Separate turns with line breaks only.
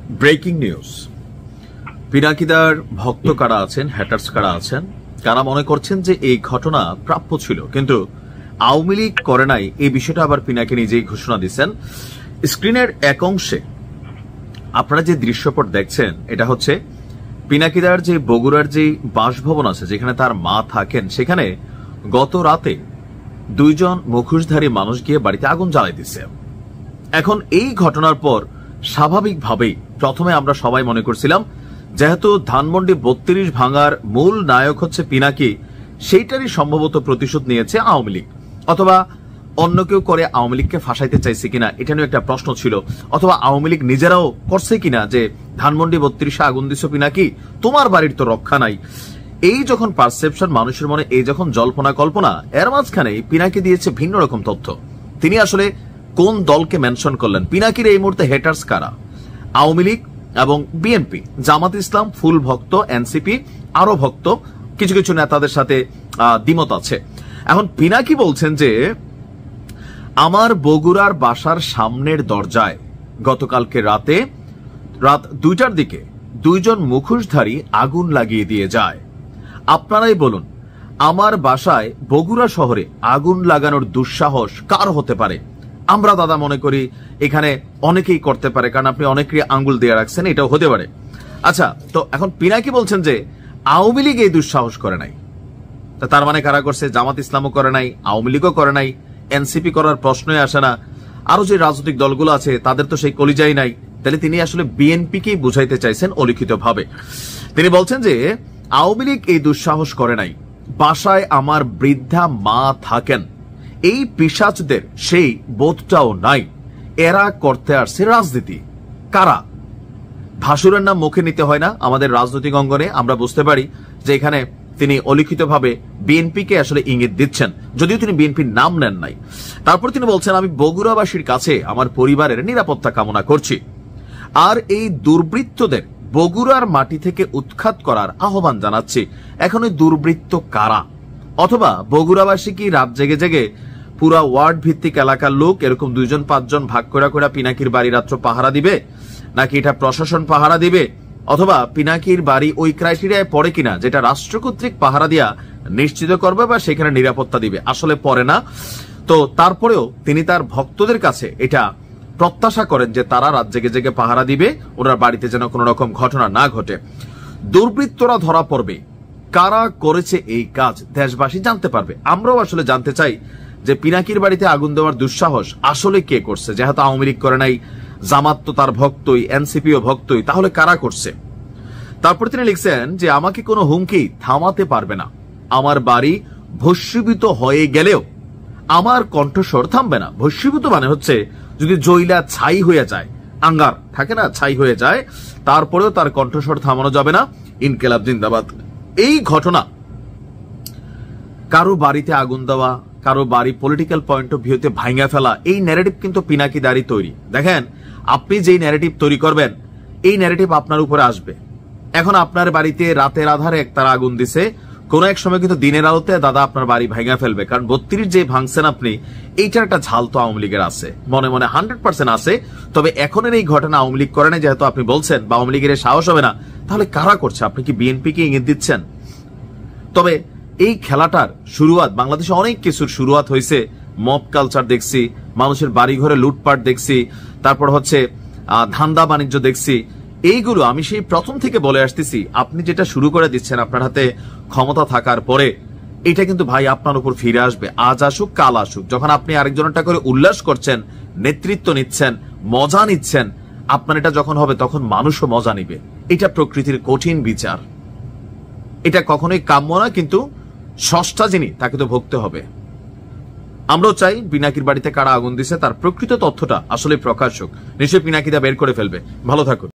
Breaking news. পিনাকিদার ভক্ত কারা আছেন, হ্যাটার্স কারা আছেন, কারা মনে করছেন যে এই ঘটনা প্রাপ্য ছিল, কিন্তু আওয়ামী লীগ করে নাই, এই বিষয়টা আবার পিনাকি নিজেই ঘোষণা দিচ্ছেন। স্ক্রিনের এক অংশে আপনারা যে দৃশ্যপট দেখছেন, এটা হচ্ছে পিনাকিদার যে বগুড়ার যে বাসভবন আছে, যেখানে তার মা থাকেন, সেখানে গত রাতে দুইজন মুখোশধারী মানুষ গিয়ে বাড়িতে আগুন জ্বালাই দিচ্ছে। এখন এই ঘটনার পর স্বাভাবিকভাবেই প্রথমে আমরা সবাই মনে করছিলাম, যেহেতু ধানমন্ডি 32 ভাঙার মূল নায়ক হচ্ছে পিনাকি, সেইটারই সম্ভবত প্রতিশোধ নিয়েছে আওয়ামী লীগ, অথবা অন্য কেউ করে আওয়ামী লীগকে ফাঁসাইতে চাইছে কিনা এটা নিয়ে একটা প্রশ্ন ছিল, অথবা আওয়ামী লীগ নিজেরাও করছে কিনা যে ধানমন্ডি 32 আগুন দিছ পিনাকি, তোমার বাড়ির তো রক্ষা নাই। এই যখন পারসেপশন মানুষের মনে, এই যখন জল্পনা কল্পনা, এর মাঝখানে পিনাকি দিয়েছে ভিন্ন রকম তথ্য। তিনি আসলে কোন দলকে মেনশন করলেন? পিনাকির এই মুহূর্তে হেটার্স কারা? আওয়ামী লীগ এবং বিএনপি, জামাত ইসলাম ফুল ভক্ত, এনসিপি আরো ভক্ত, কিছু কিছু নেতাদের সাথে দ্বিমত আছে। এখন পিনাকি বলছেন যে আমার বগুড়ার বাসার সামনের দরজায় গতকালকে রাত 2টার দিকে দুইজন মুখোশধারী আগুন লাগিয়ে দিয়ে যায়। আপনারাই বলুন, আমার বাসায় বগুড়া শহরে আগুন লাগানোর দুঃসাহস কার হতে পারে? আমরা দাদা মনে করি এখানে অনেকেই করতে পারে, কারণ আপনি অনেকেই আঙ্গুল দিয়ে রাখছেন, এটাও হতে পারে। আচ্ছা, তো এখন পিনাকি বলছেন যে আওয়ামী লীগ এই দুঃসাহস করে নাই, তার মানে কারা করছে? জামাত ইসলামও করে নাই, আওয়ামী লীগও করে নাই, এনসিপি করার প্রশ্নই আসে না, আরো যে রাজনৈতিক দলগুলো আছে তাদের তো সেই কলিজাই নাই। তাহলে তিনি আসলে বিএনপিকেই বুঝাইতে চাইছেন অলিখিত ভাবে। তিনি বলছেন যে আওয়ামী লীগ এই দুঃসাহস করে নাই, বাসায় আমার বৃদ্ধা মা থাকেন, এই পিশাচদের সেই বোধটাও নাই, এরা করতে আসছে রাজনীতি। কারা? ভাসুরের নাম মুখে নিতে হয় না আমাদের রাজনৈতিক অঙ্গনে, আমরা বুঝতে পারি যে এখানে তিনি অলিখিতভাবে বিএনপিকে আসলে ইঙ্গিত দিচ্ছেন, যদিও তিনি বিএনপির নাম নেন নাই। তারপর তিনি বলছেন, আমি বগুড়াবাসীর কাছে আমার পরিবারের নিরাপত্তা কামনা করছি, আর এই দুর্বৃত্তদের বগুড়ার মাটি থেকে উৎখাত করার আহ্বান জানাচ্ছি। এখন ওই দুর্বৃত্ত কারা? অথবা বগুড়াবাসী কি রাত জেগে জেগে পুরা ওয়ার্ড ভিত্তিক এলাকার লোক এরকম 2-5 জন ভাগ করে পিনাকির বাড়ি রাত্র পাহারা দিবে, নাকি এটা প্রশাসন পাহারা দিবে, অথবা পিনাকির বাড়ি ওই ক্রাইটেরিয়ায় পড়ে কিনা যেটা রাষ্ট্র কর্তৃক পাহারা দিয়া নিশ্চিত করবে বা সেখানে নিরাপত্তা দিবে? আসলে পড়ে না। তো তারপরেও তিনি তার ভক্তদের কাছে এটা প্রত্যাশা করেন যে তারা রাত জেগে জেগে পাহারা দিবে, ওনার বাড়িতে যেন কোনো রকম ঘটনা না ঘটে। দুর্বৃত্তরা ধরা পড়বে, কারা করেছে এই কাজ দেশবাসী জানতে পারবে। আমরাও আসলে জানতে চাই যে পিনাকির বাড়িতে আগুন দেওয়ার দুঃসাহস আসলে কে করছে? যেহেতু আওয়ামী লীগ করে নাই, জামাত তো তার ভক্তই, এনসিপিও ভক্তই, তাহলে কারা করছে? তারপর তিনি লিখছেন যে আমাকে কোনো হুমকি থামাতে পারবে না, আমার বাড়ি ভস্মীভূত হয়ে গেলেও আমার কণ্ঠস্বর থামবে না। ভস্মীভূত মানে হচ্ছে যদি জয়লা ছাই হয়ে যায়, আঙ্গার থাকে না, ছাই হয়ে যায়, তারপরেও তার কণ্ঠস্বর থামানো যাবে না। ইনকিলাব জিন্দাবাদ। এই ঘটনা কারো বাড়িতে আগুন দেওয়া, কারো বাড়ি পলিটিক্যাল পয়েন্ট অফ ভিউতে ভাঙা ফেলা, এই ন্যারেটিভ কিন্তু পিনাকিদারই তৈরি। দেখেন, আপনি যেই ন্যারেটিভ তৈরি করবেন, এই ন্যারেটিভ আপনার উপরে আসবে। এখন আপনার বাড়িতে রাতের আধারে তারা আগুন দিছে, কোন এক সময় কিন্তু দিনের আলোতে দাদা আপনার বাড়ি ভাঙা ফেলবে, কারণ 32 যে ভাঙছেন আপনি, এইটার একটা ঝাল তো আওয়ামী লীগের আছে, মনে মনে 100% আছে। তবে এখনের এই ঘটনা আওয়ামী লীগ করে না, যেহেতু আপনি বলছেন বা আওয়ামী লীগের সাহস হবে না, তাহলে কারা করছে? আপনি কি বিএনপিকে ইঙ্গিত দিচ্ছেন? তবে এই খেলাটার শুরুয়াত, বাংলাদেশে অনেক কিছুর শুরুয়াত হয়েছে। মব কালচার দেখছি, মানুষের বাড়ি ঘরে লুটপাট দেখছি, তারপর হচ্ছে ধান্দা বাণিজ্য দেখছি। এইগুলো আমি সেই প্রথম থেকে বলে আসতেছি, আপনি যেটা শুরু করে দিচ্ছেন আপনার হাতে ক্ষমতা থাকার পরে, এটা কিন্তু ভাই আপনার উপর ফিরে আসবে। আজ আসুক কাল আসুক, যখন আপনি আরেকজনটা করে উল্লাস করছেন, নেতৃত্ব নিচ্ছেন, মজা নিচ্ছেন, আপনার এটা যখন হবে তখন মানুষও মজা নিবে। এটা প্রকৃতির কঠিন বিচার, এটা কখনোই কাম্য না, কিন্তু ষষ্ঠা যিনি তাকে তো ভুগতে হবে। আমরাও চাই পিনাকির বাড়িতে কারা আগুন দিছে তার প্রকৃত তথ্যটা আসলে প্রকাশ হোক। নিশ্চয়ই পিনাকিদা বের করে ফেলবে। ভালো থাকুন।